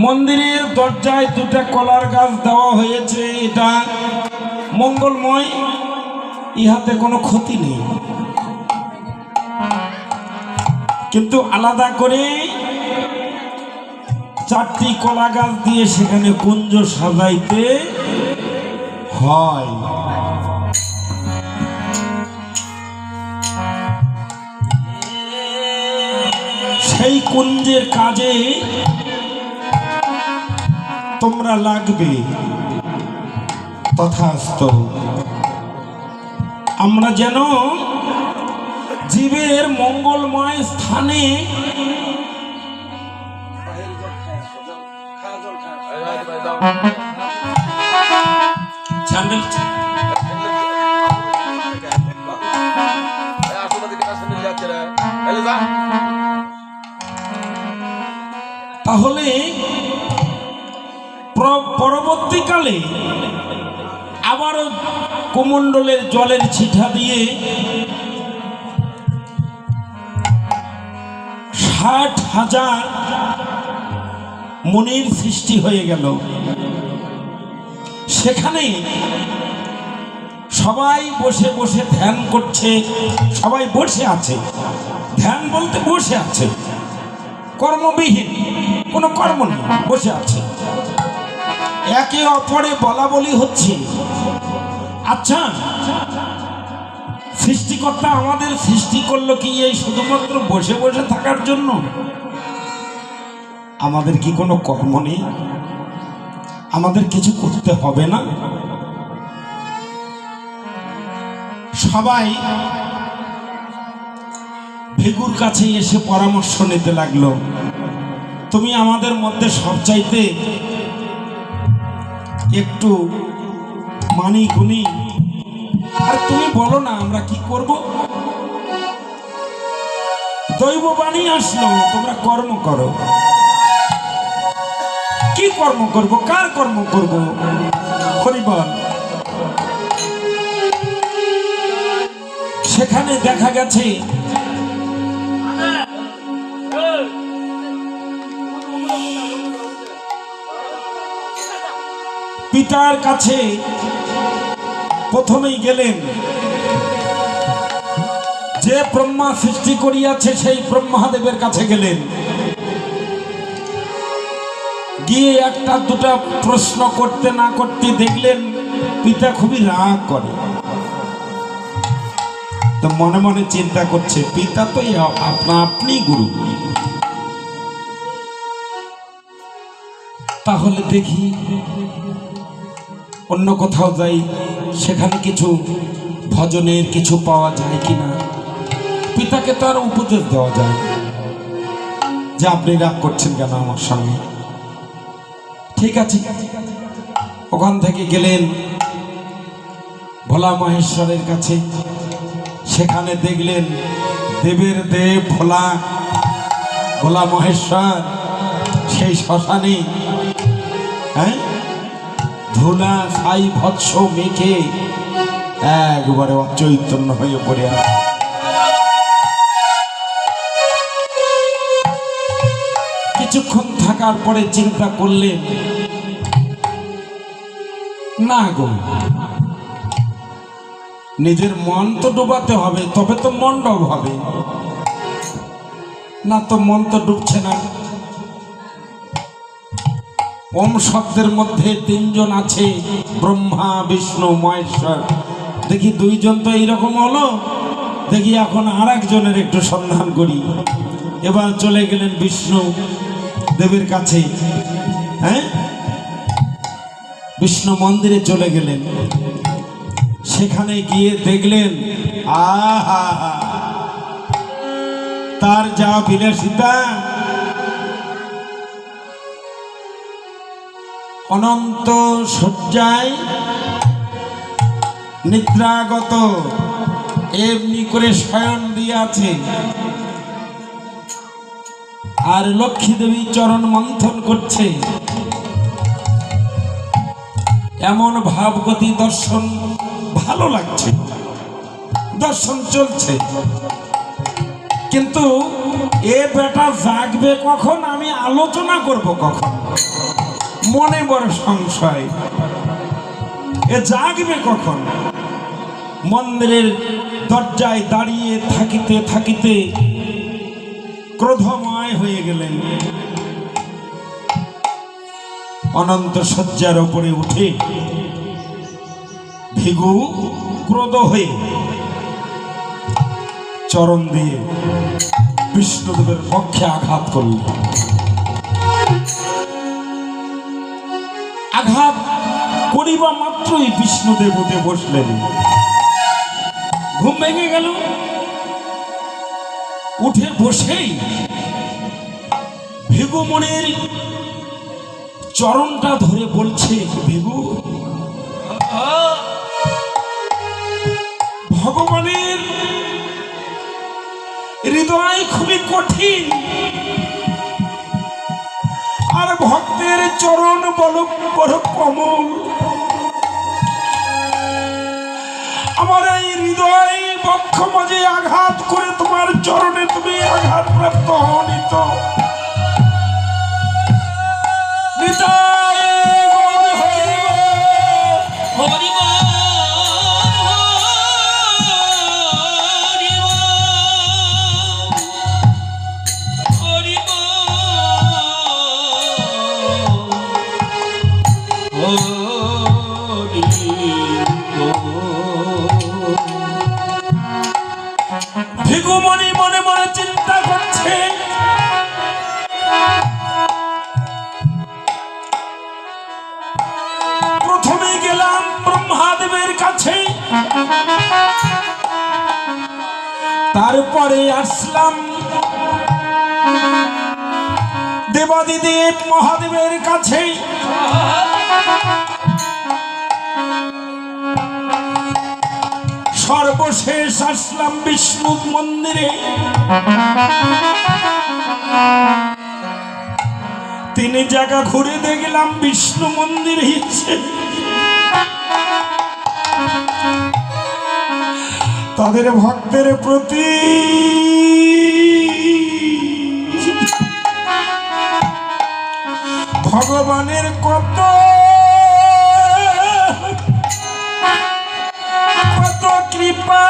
মন্দিরের দরজায় দুটা কলার গাছ দেওয়া হয়েছে, এটা মঙ্গলময়, ইহাতে কোনো ক্ষতি নেই। কিন্তু আলাদা করে 4টি কলা গাছ দিয়ে সেখানে কুঞ্জ সাজাইতে হয়। সেই কুঞ্জের কাজে তোমরা লাগবে, তথাস্তু। আমরা যেন জীবের মঙ্গলময় স্থানে তাহলে পরবর্তীকালে আবারও কুমণ্ডলের জলের ছিটা দিয়ে 60,000 মনির সৃষ্টি হয়ে গেল। সেখানে সবাই বসে বসে ধ্যান করছে, সবাই বসে আছে। ধ্যান বলতে বসে আছে, কর্মবিহীন, কোনো কর্ম নেই, বসে আছে। একে অপরে বলা বলি হচ্ছে, আচ্ছা সৃষ্টিকর্তা আমাদের সৃষ্টি করলো কি এই শুধুমাত্র বসে বসে থাকার জন্য? আমাদের কি কোনো কর্ম নেই? আমাদের কিছু করতে হবে না? সবাই ভিগুর কাছে এসে পরামর্শ নিতে লাগলো, তুমি আমাদের মধ্যে সবচাইতে একটু মানি গুণী, আর তুমি বলো না আমরা কি করব? দৈববাণী আসলো, তোমরা কর্ম করো। কি কর্ম করব? কার কর্ম করব? হরিবল। সেখানে দেখা গেছে পিতার কাছে প্রথমেই গেলেন, যে ব্রহ্মা সৃষ্টি করিয়াছে সেই ব্রহ্মাদেবের কাছে গেলেন। গিয়ে একটা দুটা প্রশ্ন করতে না করতে দেখলেন পিতা খুবই রাগ করে। তো মনে মনে চিন্তা করছে, পিতা তো আপনা আপনি গুরু, তাহলে দেখি অন্য কোথাও যাই, সেখানে কিছু ভজনের কিছু পাওয়া যায় কিনা। পিতাকে তো আর উপদেশ দেওয়া যায় যে আপনি রাগ করছেন কেন আমার সঙ্গে? ঠিক আছে, ওখান থেকে গেলেন ভোলা মহেশ্বরের কাছে। সেখানে দেখলেন দেবের দেব ভোলা মহেশ্বর সেই শ্মশানে ধুলা ছাই ভৎস মেখে একবারে অচৈতন্য হয়ে পড়ে আছে। কিছুক্ষণ থাকার পরে চিন্তা করলেন, না গো, নিজের মন তো ডুবাতে হবে, তবে তো মণ্ডপ হবে। না তো মন তো ডুবছে না। ওম শব্দের মধ্যে 3 জন আছে, ব্রহ্মা বিষ্ণু মহেশ্বর। দেখি 2 জন তো এইরকম হলো, দেখি এখন আর একজনের একটু সন্ধান করি। এবার চলে গেলেন বিষ্ণু দেবের কাছে। বিষ্ণু মন্দিরে চলে গেলেন। সেখানে গিয়ে দেখলেন, আহা, তার যা বিলাসিতা, অনন্ত শয্যায় নিদ্রাগত এমনি করে শয়ন দিয়াছে, আর লক্ষ্মী দেবী চরণ মন্থন করছে। এমন ভাবগতি দর্শন ভালো লাগছে, দর্শন চলছে। কিন্তু এ বেটা জাগবে কখন, আমি আলোচনা করব কখন, মনে বড় সংশয়। এ জাগবে কখন? মন্দিরের দরজায় দাঁড়িয়ে থাকিতে থাকিতে ক্রোধময় হয়ে গেলেন। অনন্ত শয্যার উপরে উঠে ভিগু ক্রোধ হয়ে চরণ দিয়ে বিষ্ণুদেবের পক্ষে আঘাত করলেন। আঘাত করিবা মাত্রই বিষ্ণুদেব উঠে বসলেন। ঘুম ভেঙে গেল। উঠে বসেই ভিগুমণির চরণটা ধরে বলছে, ভিগু, ভগবানের হৃদয় খুবই কঠিন, আর ভক্তের চরণ বড় কমল। আমার এই হৃদয় বক্ষ মাঝে আঘাত করে তোমার চরণে তুমি আঘাত প্রাপ্ত হওনি তো। ভিগুমণি মনে মনে চিন্তা করছে, প্রথমে গেলাম ব্রহ্মাদেবের কাছে, তারপরে আসলাম দেবাদিদেব মহাদেবের কাছে। সর্বশেষ আসলাম বিষ্ণু মন্দিরে। 3 জায়গা ঘুরে দেখলাম বিষ্ণু মন্দির হিসেবে তাদের ভক্তের প্রতি ভগবানের কত কৃপা,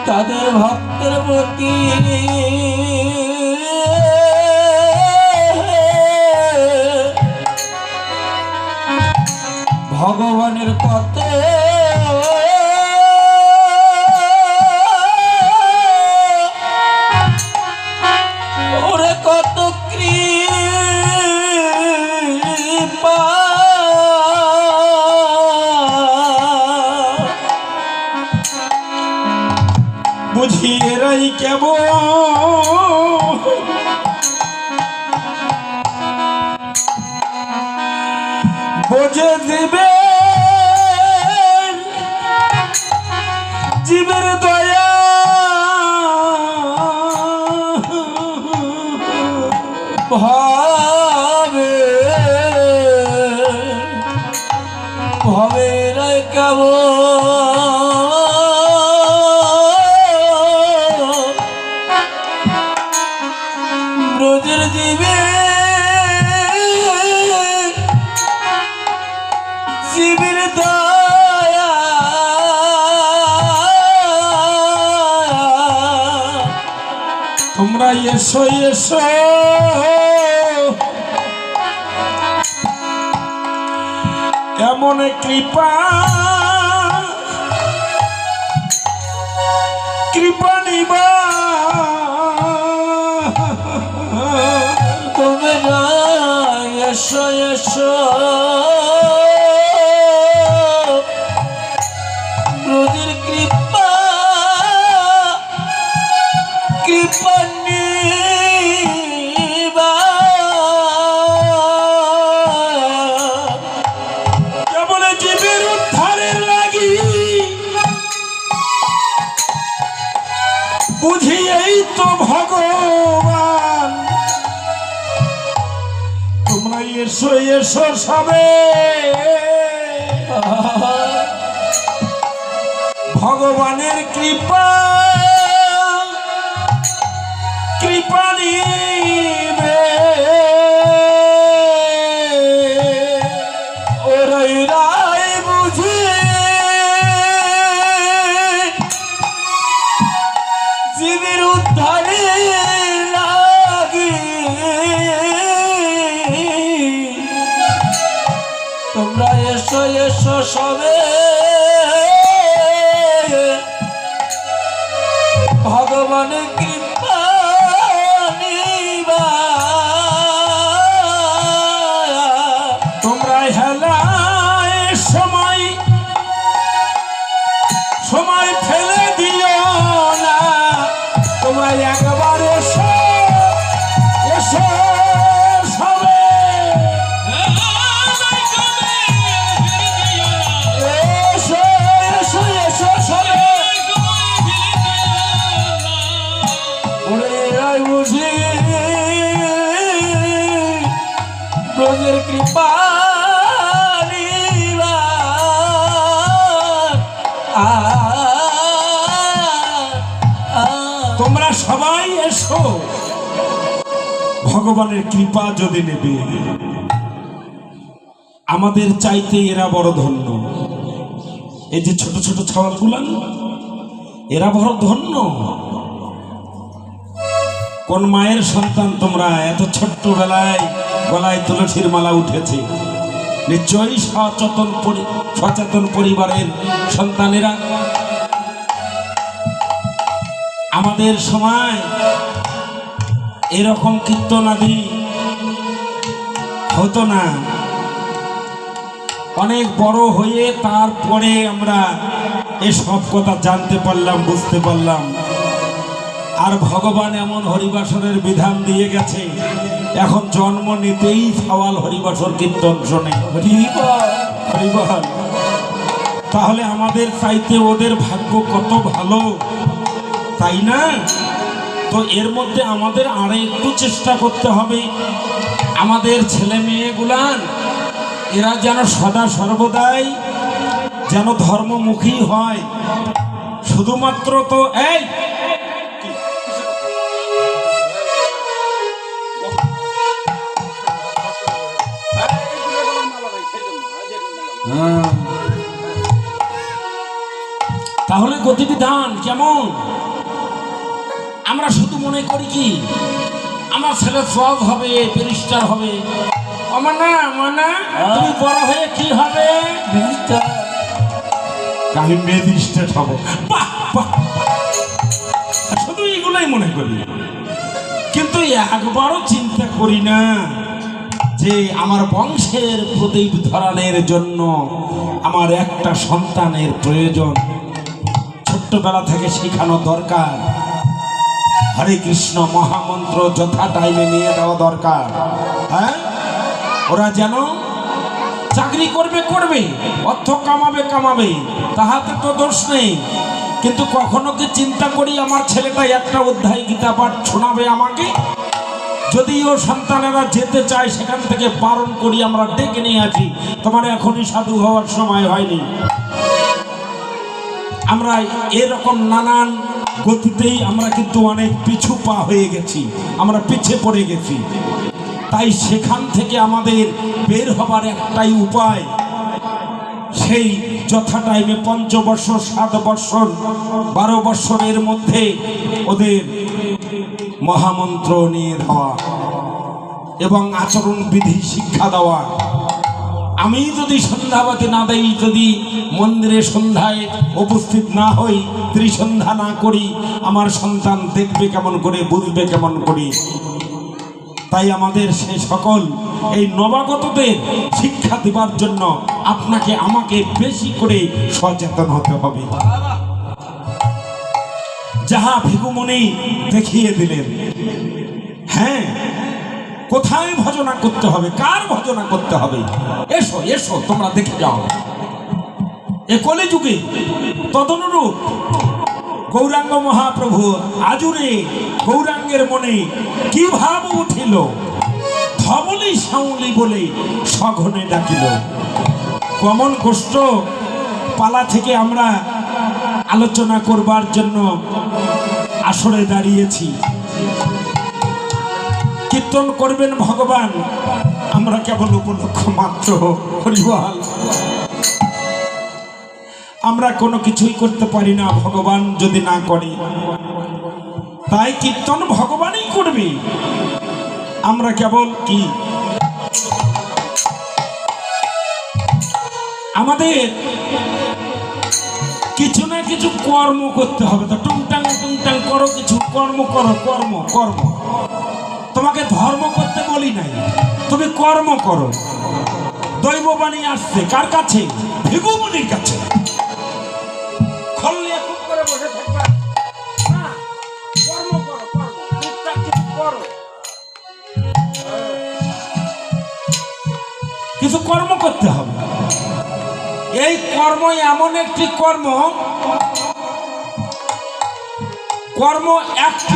তাদের ভক্তের প্রতি ভগবানের কত কত কৃপা। বুঝি এরাই কেবল বোঝে দেবে জীবের দয়া, ভাবে ভাবে রায় কেবল ব্রজের জীবে জীবের দয়া। তোমরা এসো এসো এমন কৃপা কৃপা নিবা তোমরা এসো এসো ব্রজের কৃপা কৃপা নিবা। কেবল জীবের উদ্ধারের লাগি বুঝি এই তো ভগবান। তোমরা এসো এসো এসো সবে ভগবানের কৃপা কৃপা নিবে ওরাই রায় বুঝে জীবের উদ্ধারে লাগি তোমরা এসো এসো সবে ভগবানের কৃপা নিবা তোমরা হেলায় সময় সময় ফেলে দিও না তোমরা একবার এসো এসো সবে এসো এসো এসো সবে বুঝি ব্রজের কৃপা তোমরা সবাই এসো ভগবানের কৃপা যদি নেবে আমাদের চাইতে এরা বড় ধন্য এই যে ছোট ছোট ছাওয়ালগুলা এরা বড় ধন্য কোন মায়ের সন্তান তোমরা এত ছোট্ট বেলায় গলায় তুলসীর মালা উঠেছে নিশ্চয়ই সচেতন পরিবারের সন্তানেরা আমাদের সময় এরকম কীর্তনাদি হতো না অনেক বড় হয়ে তারপরে আমরা এসব কথা জানতে পারলাম বুঝতে পারলাম আর ভগবান এমন হরিবাসরের বিধান দিয়ে গেছে এখন জন্ম নিতেই সওয়াল হরিবাসর কীর্তন শোনে হরিবল তাহলে আমাদের চাইতে ওদের ভাগ্য কত ভালো তাই না তো এর মধ্যে আমাদের আরো একটু চেষ্টা করতে হবে আমাদের ছেলে মেয়েগুলান এরা যেন সদা সর্বদাই যেন ধর্মমুখী হয় শুধুমাত্র তো এই তাহলে গতিবিধান কেমন আমরা শুধু মনে করি কি আমার ছেলে সব হবে ব্যারিস্টার হবে মানা তুমি বড় হয়ে কি হবে আমি ম্যাজিস্ট্রেট হব শুধু এগুলাই মনে করি কিন্তু একবারও চিন্তা করি না যে আমার বংশের প্রদীপ ধরানোর জন্য আমার একটা সন্তানের প্রয়োজন ছোট্টবেলা থেকে শেখানো দরকার হরে কৃষ্ণ মহামন্ত্র যথা টাইমে নিয়ে দেওয়া দরকার হ্যাঁ ওরা যেন চাকরি করবে অর্থ কামাবে তাহাতে তো দোষ নেই কিন্তু কখনো কি চিন্তা করি আমার ছেলেটা একটা অধ্যায় গীতা পাঠ শোনাবে আমাকে যদিও সন্তানেরা যেতে চায় সেখান থেকে বারণ করি আমরা ডেকে নিয়ে আসি তোমার এখনই সাধু হওয়ার সময় হয়নি আমরা এরকম নানান গতিতেই আমরা কিন্তু অনেক পিছু পা হয়ে গেছি আমরা পিছে পড়ে গেছি তাই সেখান থেকে আমাদের বের হবার একটাই উপায় সেই যথা টাইমে 5 বছর 7 বছর 12 বছরের মধ্যে ওদের মহামন্ত্র নিয়ে দেওয়া এবং আচরণ বিধি শিক্ষা দেওয়া আমি যদি সন্ধ্যাবাতি না দেই যদি মন্দিরে সন্ধ্যায় উপস্থিত না হই ত্রিসন্ধ্যা না করি আমার সন্তান দেখবে কেমন করে বুঝবে কেমন করে তাই আমাদের সে সকল এই নবাগতদের শিক্ষা দেবার জন্য আপনাকে আমাকে বেশি করে সচেতন হতে হবে যাহা ভিগুমণি দেখিয়ে দিলেন হ্যাঁ কোথায় ভজনা করতে হবে কার ভজনা করতে হবে এসো এসো তোমরা দেখে যাও এ কলিযুগে তদনুরূপ গৌরাঙ্গ মহাপ্রভু আজুরে গৌরাঙ্গের মনে কি ভাব উঠিল ধবলি সাউলি বলে সঘনে ডাকিল। কমন কষ্ট পালা থেকে আমরা আলোচনা করবার জন্য আসরে দাঁড়িয়েছি। কীর্তন করবেন ভগবান, আমরা কেবল উপলক্ষ মাত্র। হরিবল। আমরা কোনো কিছুই করতে পারি না ভগবান যদি না করে, তাই কীর্তন ভগবানই করবে, আমরা কেবল কি আমাদের কিছু না কিছু কর্ম করতে হবে। তো টুংটাং টুংটাং করো, কিছু কর্ম করো। কর্ম কর্ম তোমাকে ধর্ম করতে বলি নাই, তুমি কর্ম করো। দৈববাণী আসছে কার কাছে? ভিগুমুনির কাছে। খল্লিয়ে খুব করে বসে থাকবা না, কর্ম করো, কর্ম টুকটাক কিছু করো, কিছু কর্ম করতে হবে। এই কর্ম এমন একটি কর্ম, কর্ম একটি,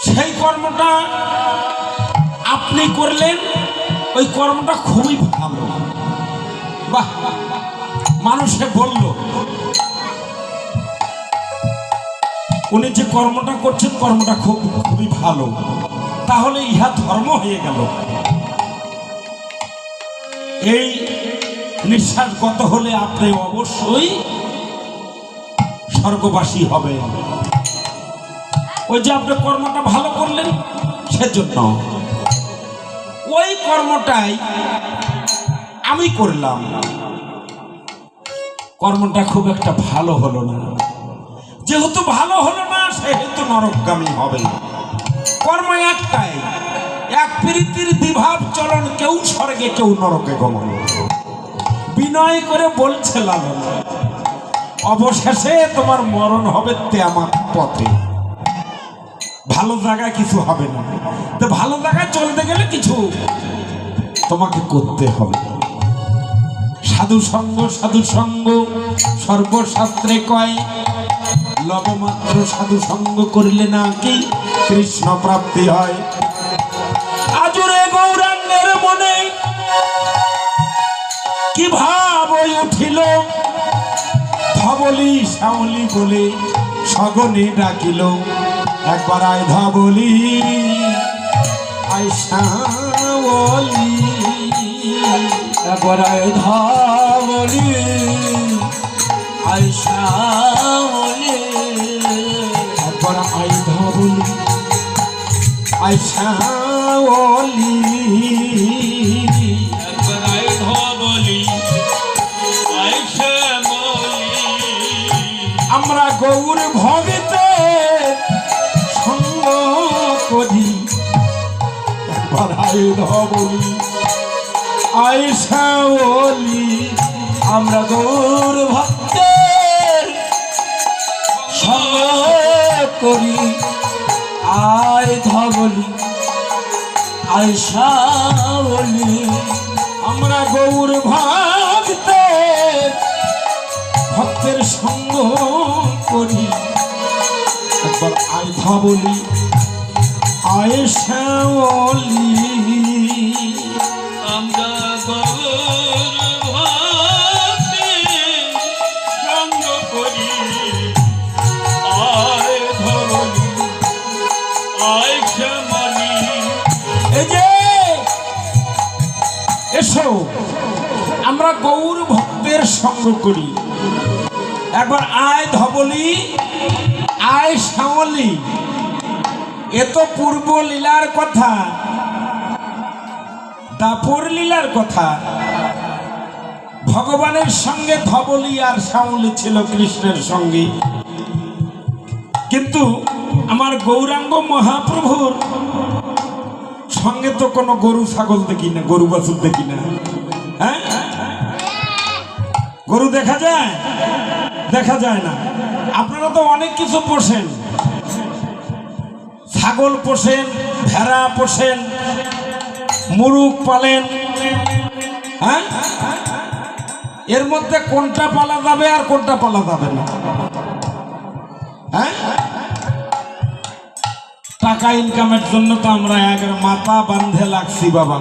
সেই কর্মটা আপনি করলেন, ওই কর্মটা খুবই ভালো। বাহ, মানুষে বলল উনি যে কর্মটা করছেন কর্মটা খুবই ভালো, তাহলে ইহা ধর্ম হয়ে গেল। এই নিঃশ্বাস গত হলে আপনি অবশ্যই স্বর্গবাসী হবেন। ওই যে আপনি কর্মটা ভালো করলেন, সেজন্য ওই কর্মটাই আমি করলাম, কর্মটা খুব একটা ভালো হলো না। যেহেতু ভালো হলো না, সেহেতু নরকগামী হবে। কর্ম একটাই, এক প্রীতির দ্বিভাব চলন, কেউ স্বর্গে কেউ নরকে গমন। বিনয় করে বলছে লালন, অবশেষে তোমার মরণ হবে তেমাক পথে, ভালো জায়গায় কিছু হবে না। তো ভালো জায়গায় চলতে গেলে কিছু তোমাকে করতে হবে। সাধু সঙ্গ সর্বশাস্ত্রে কয়, লবমাত্র সাধু সঙ্গ করিলে নাকি কৃষ্ণ প্রাপ্তি হয়। আজুরে গৌরাঙ্গের মনে কি ভাব উঠিল, ধবলি সাউলি বলে সগনে ডাকিল। একবার আয় ধবলি, আয় সাউলি, একবার আয় ধবলি, আয় সাউলি, একবার আয় ধবলি, আয় সাউলি, একবার আয় ধবলি, আয় শ্যামলি। আমরা গৌর ভগতের সঙ্গ করি। একবার আয় ধবলি, আয় সাউলি, আমরা গৌর ভক্তের সঙ্গ করি। আয় ধবলি, আয় সাউলি, আমরা গৌর ভক্তের সঙ্গ করি। একবার আয় ধবলি, আয় সাউলি, আমরা গৌর ভক্তের সঙ্গ করি। আয় ধবলি, আয় শ্যামলি। এই যে এসো, আমরা গৌর ভক্তের সঙ্গ করি। একবার আয় ধবলি, আয় সাউলি। এ তো পূর্ব লীলার কথা, দাপর লীলার কথা। ভগবানের সঙ্গে ধবলি আর সাউলি ছিল কৃষ্ণের সঙ্গে, কিন্তু আমার গৌরাঙ্গ মহাপ্রভুর সঙ্গে তো কোনো গরু ছাগল দেখি না, গরু বাছুর দেখি না। হ্যাঁ, গরু দেখা যায়? দেখা যায় না। আপনারা তো অনেক কিছু পোষেন, ছাগল পোষেন, ভেড়া পোষেন, মুরগ পালেন। হ্যাঁ, এর মধ্যে কোনটা পালা যাবে আর কোনটা পালা যাবে না? হ্যাঁ, টাকা ইনকামের জন্য তো আমরা একের মাথা বান্ধে লাগছি বাবা।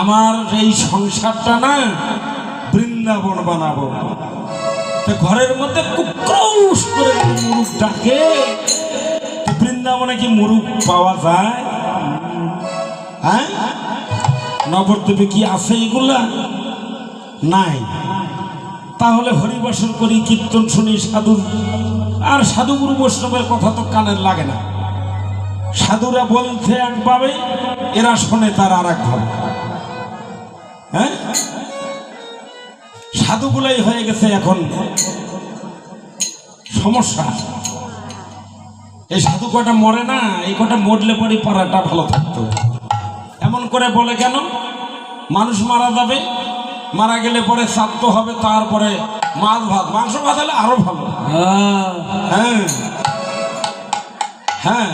আমার এই সংসারটা না বৃন্দাবন বানাবো, তো ঘরের মধ্যে কুক্রৌশ করে মুরুখ ডাকে। তো বৃন্দাবনে কি মুরুখ পাওয়া যায়? হ্যাঁ, নবদ্বীপে কি আছে এগুলা? নাই। তাহলে হরিবাসর করি, কীর্তন শুনি, সাধু আর সাধুগুরু বৈষ্ণবের কথা তো কানের লাগে না। সাধুরা বলছে একভাবে, এরা শোনে তার আর একভাবে। হ্যাঁ, সাধুগুলাই হয়ে গেছে এখন সমস্যা। এই সাধু কটা মরে না, এই কটা মরলে পরে পাড়াটা ভালো থাকতো। এমন করে বলে কেন? মানুষ মারা যাবে, মারা গেলে পরে শ্রাদ্ধ হবে, তারপরে মাছ ভাত, মাংস ভাত হলে আরো ভালো। হ্যাঁ হ্যাঁ,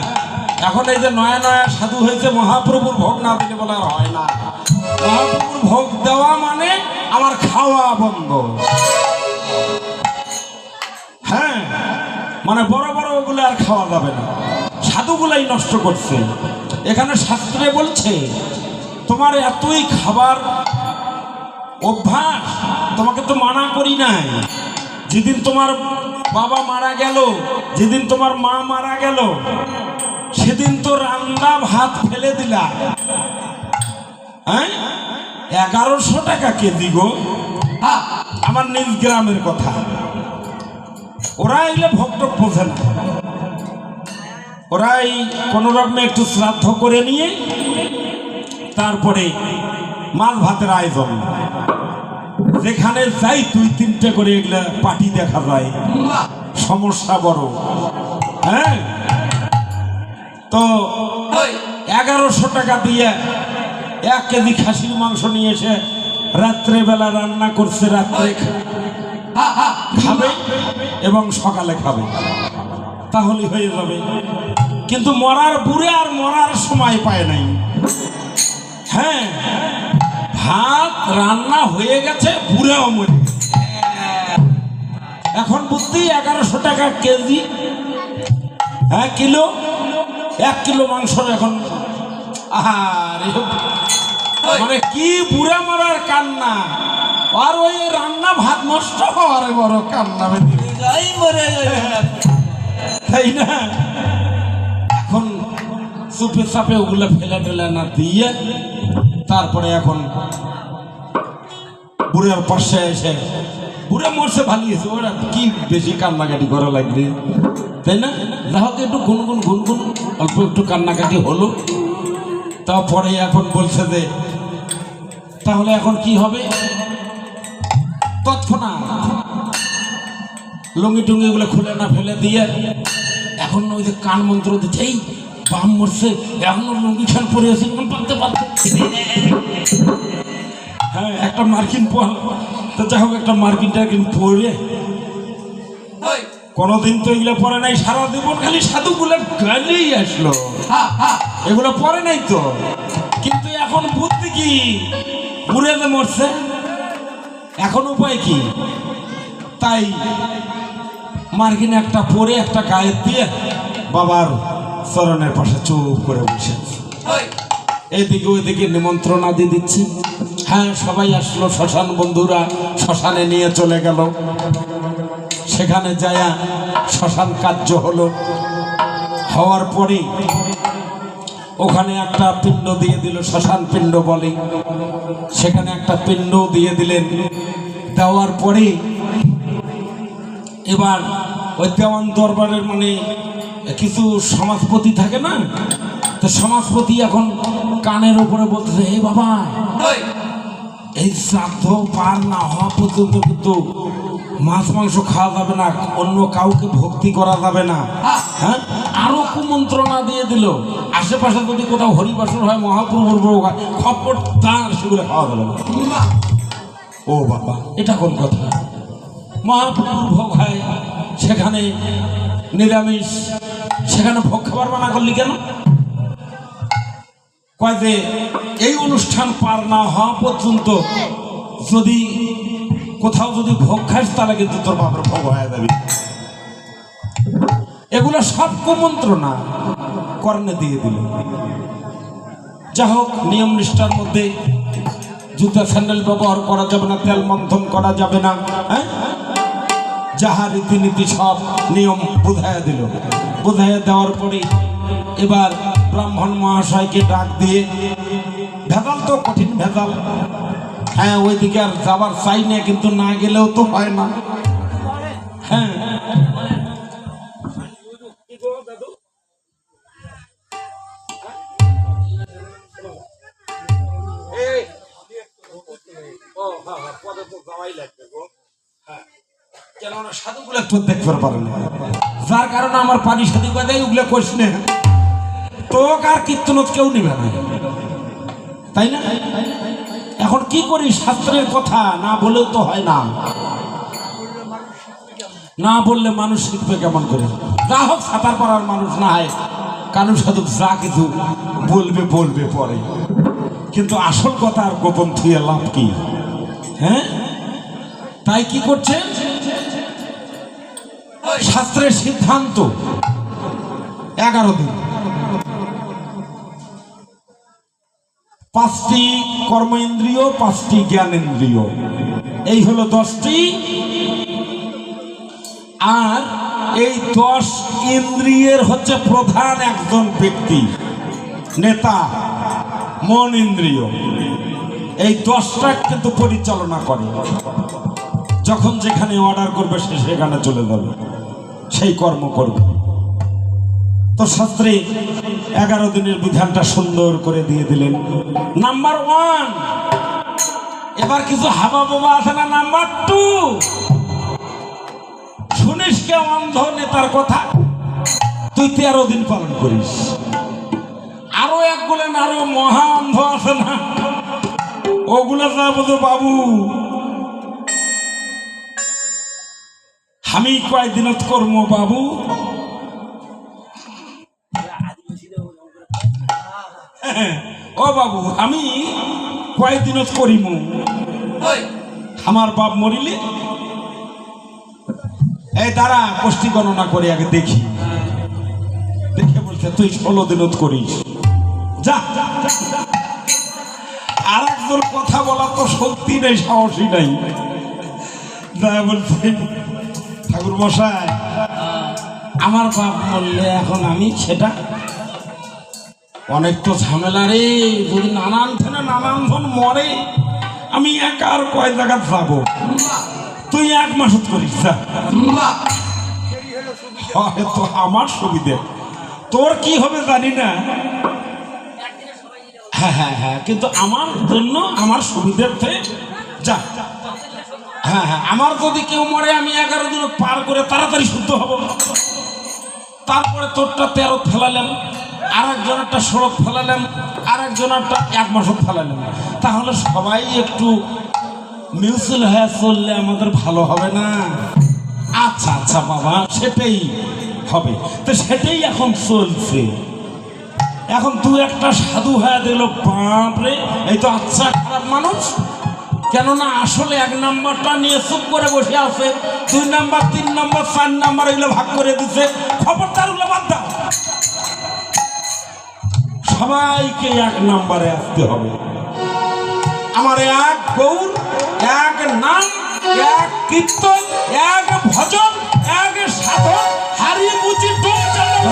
এখন এই যে নয়া নয়া সাধু হয়েছে, মহাপ্রভুর ভোগ না দিলে বলে আর হয় না। মহাপ্রভুর ভোগ দেওয়া মানে আমার খাওয়া বন্ধ। হ্যাঁ, মানে বড় বড় ওগুলো আর খাওয়া যাবে না, সাধুগুলাই নষ্ট করছে। এখানে শাস্ত্রে বলছে তোমার এতই খাবার অভ্যাস, তোমাকে তো মানা করি নাই। যেদিন তোমার বাবা মারা গেল, যেদিন তোমার মা মারা গেল, সেদিন তো রান্না ভাত ফেলে দিলা। হ্যাঁ, 1100 টাকা কেজি গো। আমার নিজ গ্রামের কথা। ওরা এলে ভক্ত বোঝে না, ওরাই কোন রকমে একটু শ্রাদ্ধ করে নিয়ে তারপরে মাছ ভাতের আয়োজন। যেখানে যাই 2-3টে করে এগুলা পার্টি দেখা যায়, সমস্যা বড়। হ্যাঁ, তো 1100 টাকা দিয়ে 1 কেজি খাসির মাংস নিয়ে এসে রাত্রেবেলা রান্না করছে, রাত্রে খাবে এবং সকালে খাবে, তাহলে হয়ে যাবে। কিন্তু মরার বুড়ে আর মরার সময় পায় নাই। হ্যাঁ, ভাত রান্না হয়ে গেছে, বুড়েও মরে গেছে। এখন বুদ্ধি 1100 টাকা কেজি। হ্যাঁ, কিলো, 1 কিলো মাংস এখন। আর মানে কি বুড়া মরার কান্না, আর ওই রান্না ভাত নষ্ট হওয়ার বড় কান্না, তাই না? এখন চুপে চাপে ওগুলো ফেলে টেলে না দিয়ে তারপরে এখন বুড়ার পাশে এসে, বুড়া মরছে ভালিয়েছে, ওরা কি বেশি কান্নাকাটি করা লাগবে, তাই না? যাহোক একটু গুনগুন গুনগুন অল্প একটু কান্নাকাটি হলো। তারপরে এখন বলছে যে তাহলে এখন কি হবে? তৎক্ষণাৎ লুঙ্গি টুঙ্গি গুলো খুলে না ফেলে দিয়ে এখন ওই যে কান মন্ত্র দিচ্ছে, এই বাম মরছে, এখনো লুঙ্গি খান পরে আছে, পারতে পারতে। হ্যাঁ, একটা মার্কিন পর, তো যাই হোক একটা মার্কিন টার্কিন পরে কোনোদিন তো এগুলো পরে নাই, সারা জীবন খালি সাধুগুলো গালেই আসলো, এগুলো পরে নাই তো। কিন্তু এখন বুদ্ধি কি, পুরে যে মরছে, এখন উপায় কি? তাই মার্কিন একটা পরে একটা গায়ে দিয়ে বাবার চরণের পাশে চুপ করে বসে এদিকে ওইদিকে নিমন্ত্রণা দিয়ে দিচ্ছে। হ্যাঁ, সবাই আসলো, শ্মশান বন্ধুরা শ্মশানে নিয়ে চলে গেল। সেখানে যায়া শ্মশান কার্য হলো। হওয়ার পরে ওখানে একটা পিণ্ড দিয়ে দিল, শ্মশান পিণ্ড বলে, সেখানে একটা পিণ্ড দিয়ে দিলেন। দেওয়ার পরে এবার ওই দেওয়ান দরবারের মানে কিছু সমাজপতি থাকে না, তো সমাজপতি এখন কানের উপরে বলতেছে, হে বাবা, এই শ্রাদ্ধ পার না হওয়া পর্যন্ত কিন্তু মাছ মাংস খাওয়া যাবে না, অন্য কাউকে ভক্তি করা যাবে না। হ্যাঁ, আরো কুমন্ত্রণা দিয়ে দিল, আশেপাশে যদি কোথাও হরিবাসর হয়, মহাপ্রভুর ভোগ হয়, খবরদার সেগুলো খাওয়া যাবে না। ও বাবা, এটা কোন কথা? মহাপ্রভুর ভোগ হয়, সেখানে নিরামিষ, সেখানে ভোগ খাবার মানা করলি কেন? কয় যে এই অনুষ্ঠান পার না হওয়া পর্যন্ত যদি কোথাও যদি ভোগ খাস, তাহলে কিন্তু তোর বাবার ভোগ হয়ে যাবে। এগুলো সব কুমন্ত্রণা কর্ণে দিয়ে দিল। যা হোক, নিয়ম নিষ্ঠার মধ্যে জুতা স্যান্ডেল ব্যবহার করা যাবে না, তেল মন্থন করা যাবে না, হ্যাঁ, যাহা রীতিনীতি সব নিয়ম বুঝাইয়া দিল। বুঝাইয়া দেওয়ার পরে এবার ব্রাহ্মণ মহাশয়কে ডাক দিয়ে, ভেজাল তো কঠিন ভেজাল, হ্যাঁ, ওইদিকে আর যাবার চাই না, কিন্তু না গেলেও তো হয় না, হ্যাঁ। সাধুগুলো একটু দেখতে পারে না, যার কারণে আমার পানি সাধু কথা ওগুলো কইস না, তো আর কীর্তনত কেউ নিবে না, তাই না? এখন কি করি, শাস্ত্রের কথা না বলেও তো হয় না, না বললে মানুষ শিখবে কেমন করে? যা হোক, সাঁতার পাড়ার মানুষ না হয় কানু সাধু যা কিছু বলবে বলবে পরে, কিন্তু আসল কথা আর গোপন থুয়ে লাভ কি? হ্যাঁ, তাই কি করছে শাস্ত্রের সিদ্ধান্ত, 11 দিন, 5টি কর্মেন্দ্রিয়, 5টি জ্ঞানেন্দ্রিয়, এই হলো 10টি। আর এই 10 ইন্দ্রিয়ের হচ্ছে প্রধান একজন ব্যক্তি, নেতা, মন ইন্দ্রিয়, এই 10টা কিন্তু পরিচালনা করে। যখন যেখানে অর্ডার করবে সে সেখানে চলে যাবে, সেই কর্ম করবে। তো শাস্ত্রে 11 দিনের বিধানটা সুন্দর করে দিয়ে দিলেন। নাম্বার 1, এবার কিছু হাবা বাবা আছে না, নাম্বার 2, শুনিস কে অন্ধ নেতার কথা, তুই 13 দিন পালন করিস। আরো এক বলেন, আরো মহা অন্ধ আছে না, ওগুলো যাবো তো বাবু, আমি কয়দিনত কর্ম বাবু, ও বাবু আমি কয়দিনত করিম, আমার বাপ মরিলে এই দ্বারা পুষ্টি গণনা করে আগে দেখি, দেখে বলছে তুই 16 দিনত করিস, যা। আর একজন কথা বলার তো শক্তি নেই, সাহসী নাই, বলছে ঠাকুর মশাই আমার বাপ মরলে এখন আমি সেটা অনেক তো ঝামেলা রে, যদি নানান জন মরে আমি একা আর কয় জায়গা যাবো, তুই 1 মাস করিস, তো আমার সুবিধে, তোর কি হবে জানি না, হ্যাঁ হ্যাঁ হ্যাঁ, কিন্তু আমার জন্য আমার সুবিধার্থে যা, হ্যাঁ হ্যাঁ, আমার যদি কেউ মরে আমি 11 দিন পার করে তাড়াতাড়ি শুদ্ধ হব, তারপরে তোরটা 13 ফেলালাম, আর একজনেরটা 16 ফেলালাম, আর একজনেরটা 1 মাস ফেলালাম, তাহলে সবাই একটু মিউচুয়াল হয়ে চললে আমাদের ভালো হবে না? আচ্ছা আচ্ছা বাবা, সেটাই হবে, তো সেটাই এখন চলছে। এখন তুই একটা সাধু হয়ে দিল, বাপরে, এই তো আচ্ছা খারাপ মানুষ, কেননা আসলে 1 নাম্বারটা নিয়ে চুপ করে বসে আছে, 2 নাম্বার 3 নাম্বার 4 নাম্বার এগুলো ভাগ করে দিচ্ছে, খবরদার ওগুলো বাদ দাও, সবাইকে 1 নাম্বারে আসতে হবে। আমার 1 গৌর, 1 নাম, 1 কীর্তন, 1 ভজন, 1 সাধন, হারি বুঝি ডোম চালানো।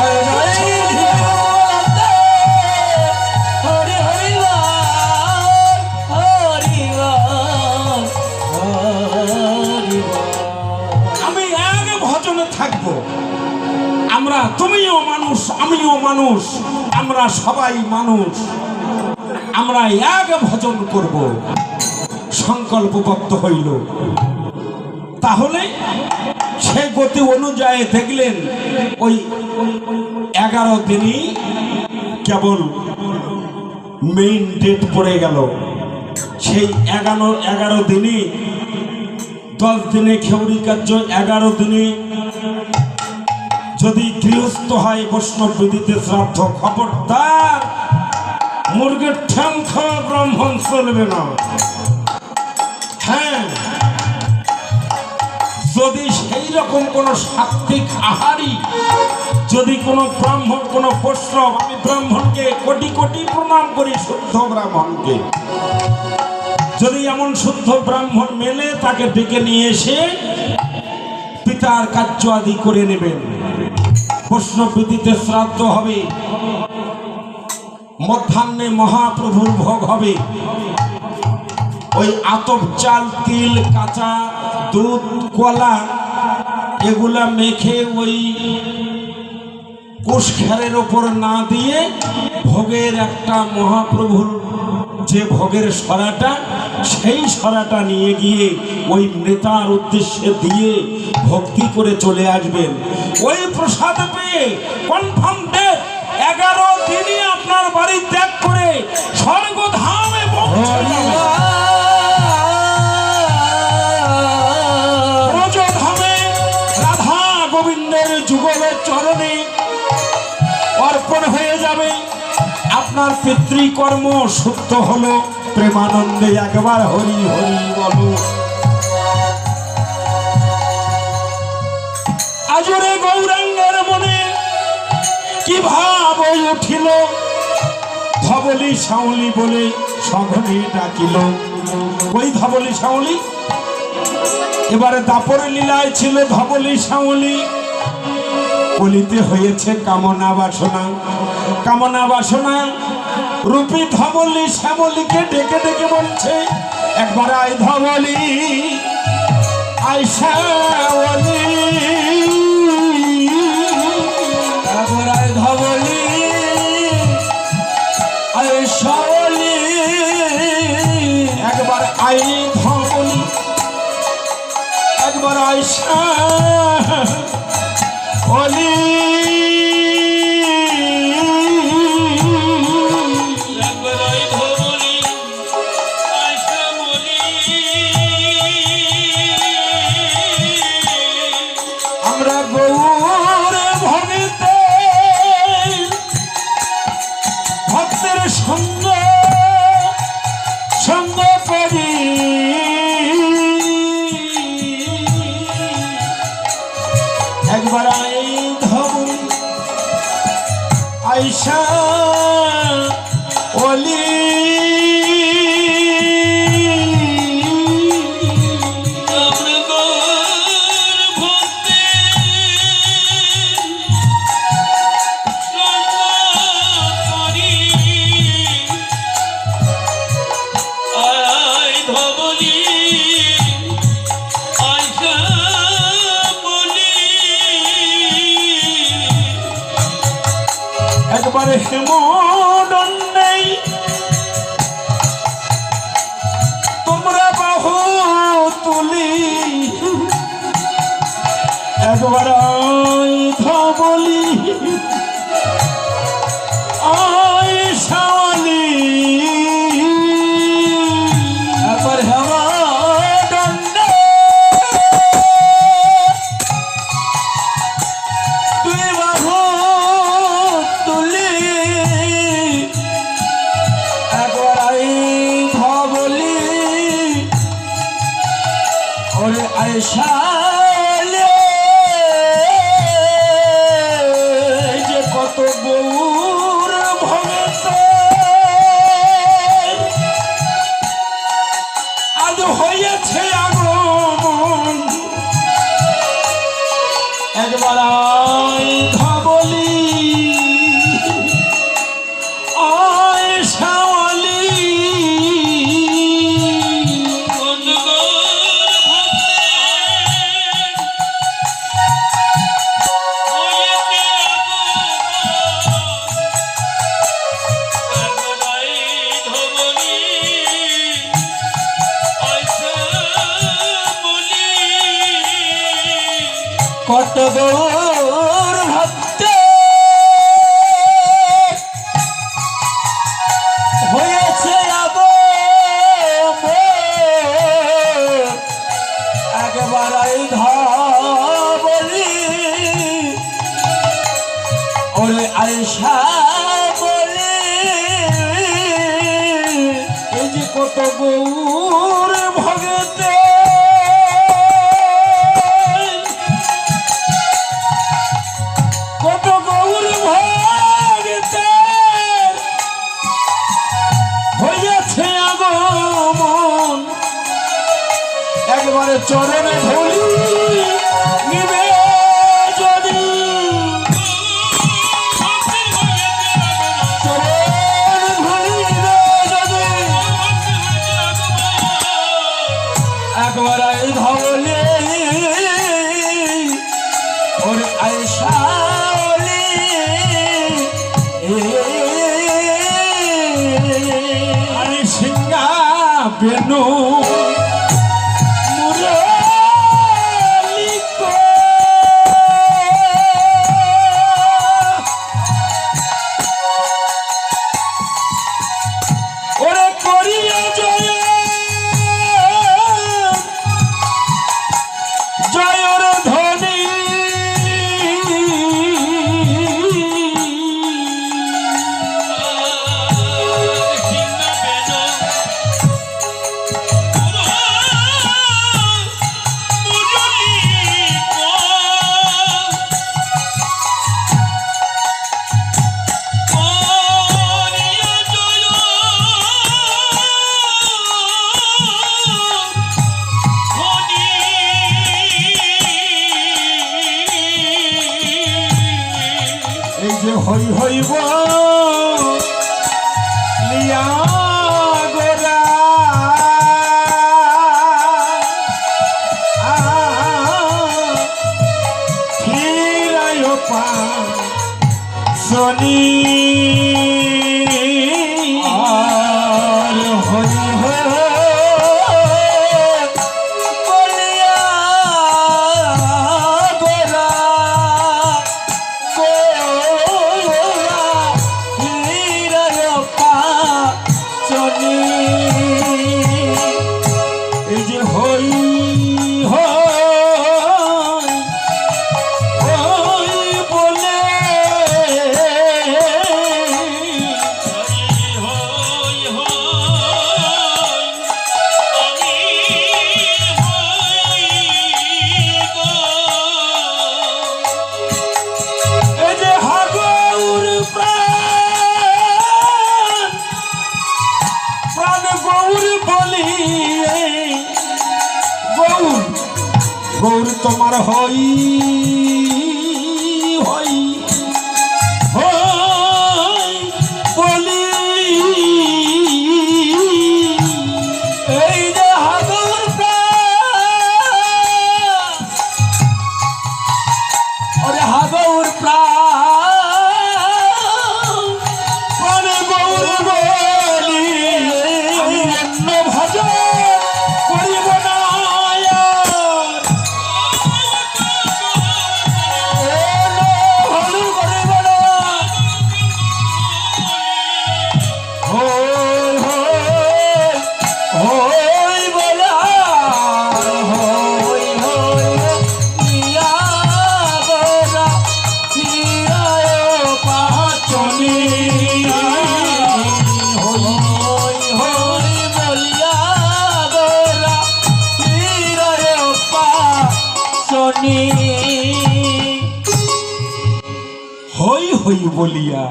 আমি 1 ভজনে থাকবো, আমরা, তুমিও মানুষ আমিও মানুষ, আমরা সবাই মানুষ, আমরা 1 ভজন করব, সংকল্পবদ্ধ হইল। তাহলে সেই গতি অনুযায়ী দেখলেন ওই 11 দিনই কেবল মেইন ডেট পড়ে গেল, সেই 11 দিনই 10 দিনে খেউরি কার্য, 11 দিনে যদি গৃহস্থ হয় বৈষ্ণব বিধিতে শ্রাদ্ধ, খবরদার মুরগের ঠ্যাং খাওয়া ব্রাহ্মণ চলবে না। হ্যাঁ, যদি সেই রকম কোন সাত্বিক আহারী যদি কোনো ব্রাহ্মণ কোনো বৈষ্ণব, আমি ব্রাহ্মণকে কোটি কোটি প্রণাম করি, শুদ্ধ ব্রাহ্মণকে, যদি এমন শুদ্ধ ব্রাহ্মণ মেলে তাকে ডেকে নিয়ে এসে পিতার কার্য আদি করে নেবেন। বৈষ্ণব বিধিতে শ্রাদ্ধ হবে, মধ্যাহ্নে মহাপ্রভুর ভোগ হবে। ওই আতপ চাল, তিল, কাঁচা দুধ, কলা এগুলা মেখে ওই কুশখারের ওপর না দিয়ে ভোগের একটা মহাপ্রভুর যে ভোগের সরাটা, সেই সরাটা নিয়ে গিয়ে ওই নেতার উদ্দেশ্যে দিয়ে ভক্তি করে চলে আসবেন। ওই প্রসাদ পেয়ে কনফার্ম ডেট 11 দিনই আপনার বাড়ি ত্যাগ করে স্বর্গধামে পৌঁছে যাবেন। ব্রজধামে রাধা গোবিন্দের যুগলের চরণে অর্পণ হয়ে যাবে। আপনার পিতৃকর্ম শুদ্ধ হলো। প্রেমানন্দে একবার হরি হরি বলো। আজরে গৌরাঙ্গের মনে কি ভাব উঠিল, ধবলি সাউলি বলে সঘনে ডাকিল। ওই ধবলি সাউলি এবারে দাপর লীলায় ছিল ধবলি সাউলি। কলিতে হয়েছে কামনা বাসনা, কামনা বাসনা রূপী ধবলি শ্যামলিকে ডেকে ডেকে বলছে, একবার আই ধবলি, আই শ্যামলি, একবার আই ধবলি, আই শ্যামলি, একবার আই ধবলি, একবার আই শ্যামলি। আমরা গৌর ভগতে ভক্তের সঙ্গ সঙ্গ করি, একবার আই ধবল আইসা ওলি। একবারে হেমদণ্ডে তোমরা বাহু তুলি, একবার আই ধবলি, আই শ্যামলি, একবার হেমদণ্ডে তুই বাহু তুলি, একবার আই ধবলি, ওরে আই শ্যামলি। যে কত গৌর ভগত আজ হয়েছে আগমন, একবার আই ধবলি, আই শ্যামলি, কত গৌর ভক্ত হয়েছে একবার আই ধবলি, ওরে আই শ্যামলি। এই যে কত গৌর ভগতে কত একেবারে চরণে ধুলি নিবে যদি চরণে ধুলি নিবে যদি একবার এই ধবলে ওর আয়সালি আরে সিংহা বেনু হই হইব লিয়া গোরা ফিরায় পা শনি আর হই বলিয়া গোরা এই যে হই বলে এই যে হাগর প্রাণ গৌর বলি গৌর গৌর তোমার হই হই বলি এই যে হাগর প্রাণ হাগর প্রাণ গৌর বলি অন্য ভজন করিব না হই হই বলিয়া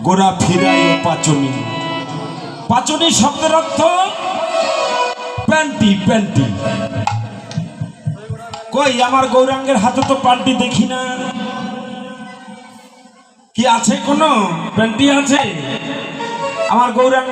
গোরা ফিরায় পাচনি পাচনি শব্দের অর্থ প্যান্টি প্যান্টি কই আমার গৌরাঙ্গের হাতে তো প্যান্টি দেখি না কি আছে কোনো প্যান্টি আছে আমার গৌরাঙ্গ